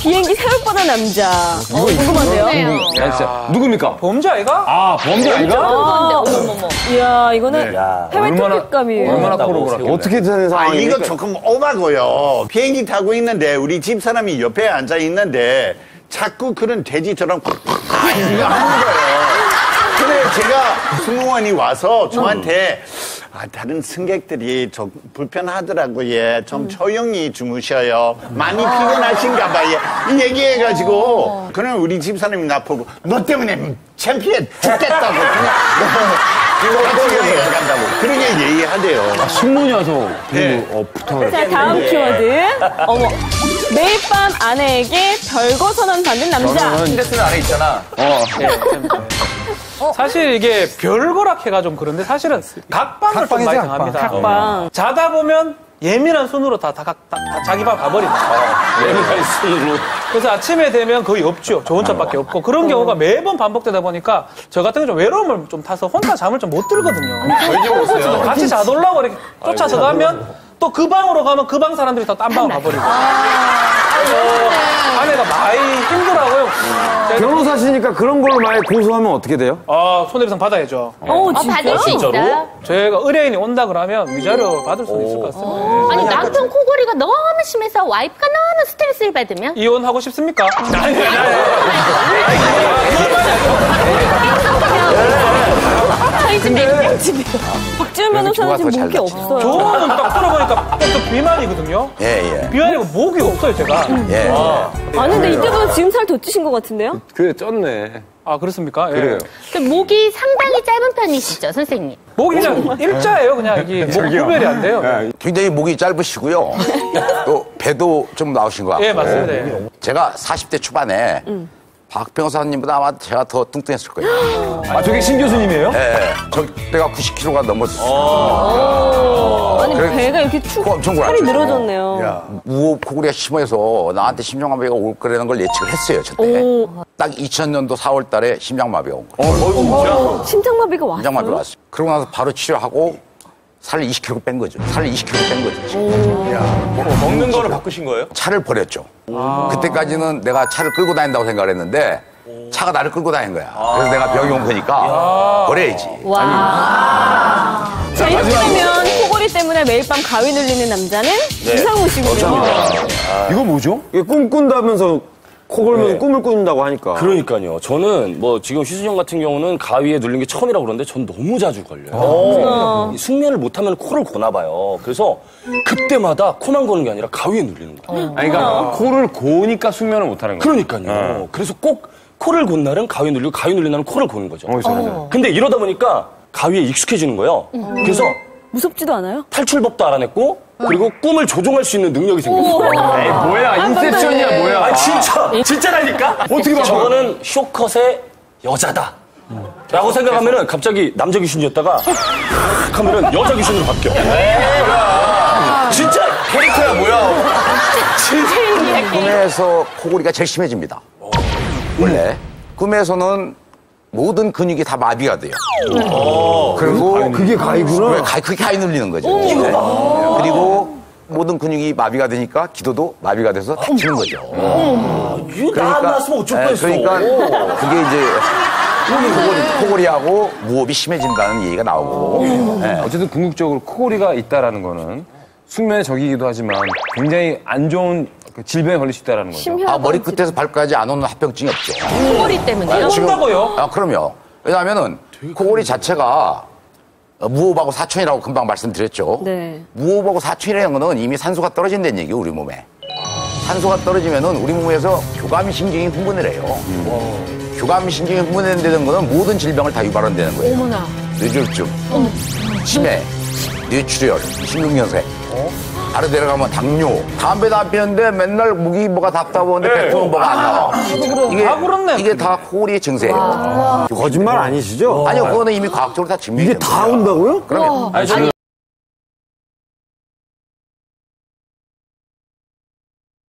비행기 세울 뻔한 남자. 궁금한데요? 야, 진짜. 누굽니까? 범죄 아이가? 아, 범죄 아이가? 어머머머. 이야, 이거는 해외 특급감이에요. 얼마나 코로그라. 어떻게 되는 상황입니까? 이거 조금 오바고요. 비행기 타고 있는데 우리 집사람이 옆에 앉아 있는데 자꾸 그런 돼지처럼 이거 하는 거예요. 근데 제가 승무원이 와서 저한테 다른 승객들이 좀 불편하더라고요. 예. 좀 조용히 주무셔요. 많이 피곤하신가 봐요. 이 얘기해가지고 그럼 우리 집사람이 나보고 너 때문에 창피해 죽겠다고 그냥 간다고 그렇게 얘기하대요. 승무원이 와서 부탁을. 자, 다음 키워드. 어머. 매일 밤 아내에게 별거 선언 받는 남자. 힌데스는 안에 있잖아. 사실 이게 별거라 해가 좀 그런데 사실은 각방을 좀 많이 당합니다. 각방. 자다 보면 예민한 손으로 다 자기 방 가버립니다. 예민한 손으로. 그래서 아침에 되면 거의 없죠. 저 혼자밖에 없고 그런 경우가 매번 반복되다 보니까 저 같은 경우 좀 외로움을 좀 타서 혼자 잠을 좀 못 들거든요. 같이 자돌라고 이렇게 쫓아서 가면 또 그 방으로 가면 그 방 사람들이 다 딴 방으로 가버리고. 아내가 많이 힘들어하고요. 변호사시니까 그런 걸로 만약에 고소하면 어떻게 돼요? 손해배상 받아야죠. 진짜? 받을 수 있어요? 저희가 의뢰인이 온다 그러면 위자료 받을 수 있을 것 같습니다. 아니 남편 코골이가 너무 심해서 와이프가 너무 스트레스를 받으면? 이혼하고 싶습니까? 저희 집에 집이요. 박지훈 변호사는 지금 목이 없어요. 저는 딱 들어보니까 또 비만이거든요. 예. 비만이고 목이 없어요, 제가. 아니, 근데 이때보다 지금 살 더 찌신 것 같은데요? 그래, 쪘네. 아, 그렇습니까? 그래요. 그 목이 상당히 짧은 편이시죠, 선생님? 목이 그냥 일자예요, 그냥. 이게 목 구별이 안 돼요. 굉장히 목이 짧으시고요. 또 배도 좀 나오신 것 같고. 예, 맞습니다. 예. 제가 40대 초반에 박 변호사님보다 아마 제가 더 뚱뚱했을 거예요. 아, 저게 신 교수님이에요? 네. 저 때가 90kg가 넘었어요. 아니, 배가 이렇게 엄청 살이 골았죠. 늘어졌네요. 무호흡 코골이가 심해서 나한테 심장마비가 올 거라는 걸 예측을 했어요, 저 때. 딱 2000년도 4월 달에 심장마비가 온 거예요. 심장마비가 왔어요? 심장마비가 왔어요. 그러고 나서 바로 치료하고 살 20kg 뺀 거죠. 살 20kg 뺀 거죠. 먹는 거를 바꾸신 거예요? 차를 버렸죠. 그때까지는 내가 차를 끌고 다닌다고 생각을 했는데 차가 나를 끌고 다닌 거야. 그래서 내가 병이 온 거니까 버려야지. 자, 이렇게 되면 코골이 때문에 매일 밤 가위 눌리는 남자는 이상우 씨군요. 이거 뭐죠? 이게 꿈 꾼다면서 코 골면서 꿈을 꾼다고 하니까. 그러니까요. 저는 뭐 지금 휘수정 같은 경우는 가위에 눌린 게 처음이라고 그러는데 전 너무 자주 걸려요. 숙면을 못하면 코를 고나 봐요. 그래서 그때마다 코만 고는 게 아니라 가위에 눌리는 거예요. 아니, 그러니까 코를 고니까 숙면을 못하는 거예요. 그러니까요. 그래서 꼭 코를 곤 날은 가위 눌리고 가위 눌린 날은 코를 고는 거죠. 저는. 근데 이러다 보니까 가위에 익숙해지는 거예요. 그래서 무섭지도 않아요? 탈출법도 알아냈고 그리고 꿈을 조종할 수 있는 능력이 생겼어요. 에이, 뭐야. 인셉션이야, 뭐야. 아, 진짜라니까? 어떻게 봐? 저거는 쇼컷의 여자다. 라고 생각하면은 갑자기 남자 귀신이었다가 하면은 여자 귀신으로 바뀌어. 진짜 캐릭터야, 뭐야. 꿈에서 코골이가 제일 심해집니다. 원래 꿈에서는 모든 근육이 다 마비가 돼요. 그리고 그게 가위구나. 그게 가위 눌리는 거죠. 네. 그리고 모든 근육이 마비가 되니까 기도도 마비가 돼서 다치는 거죠. 나 났으면 어쩔 뻔했어. 그러니까 그게 이제 코골이하고 무호흡이 심해진다는 얘기가 나오고. 네. 어쨌든 궁극적으로 코골이가 있다라는 거는 숙면의 적이기도 하지만 굉장히 안 좋은 질병에 걸릴 수 있다는 거죠. 머리 끝에서 발까지 안 오는 합병증이 없죠. 코골이 때문에요? 온다고요? 그럼요. 왜냐하면은 코골이 자체가 무호흡하고 사촌이라고 금방 말씀드렸죠. 네. 무호흡하고 사촌이라는 거는 이미 산소가 떨어진다는 얘기예요, 우리 몸에. 산소가 떨어지면은 우리 몸에서 교감신경이 흥분을 해요. 교감신경이 흥분되는 거는 모든 질병을 다 유발한다는 거예요. 어머나. 뇌졸중, 치매, 뇌출혈, 심근경색. 바로 내려가면 당뇨. 담배도 안 피는데 맨날 목이 뭐가 답답한데 뱉으면 뭐가 안 나와. 이게 다 코골이의 증세예요. 거짓말 아니시죠? 아니요, 그거는 이미 과학적으로 다 증명이 이게 다 온다고요? 그러면.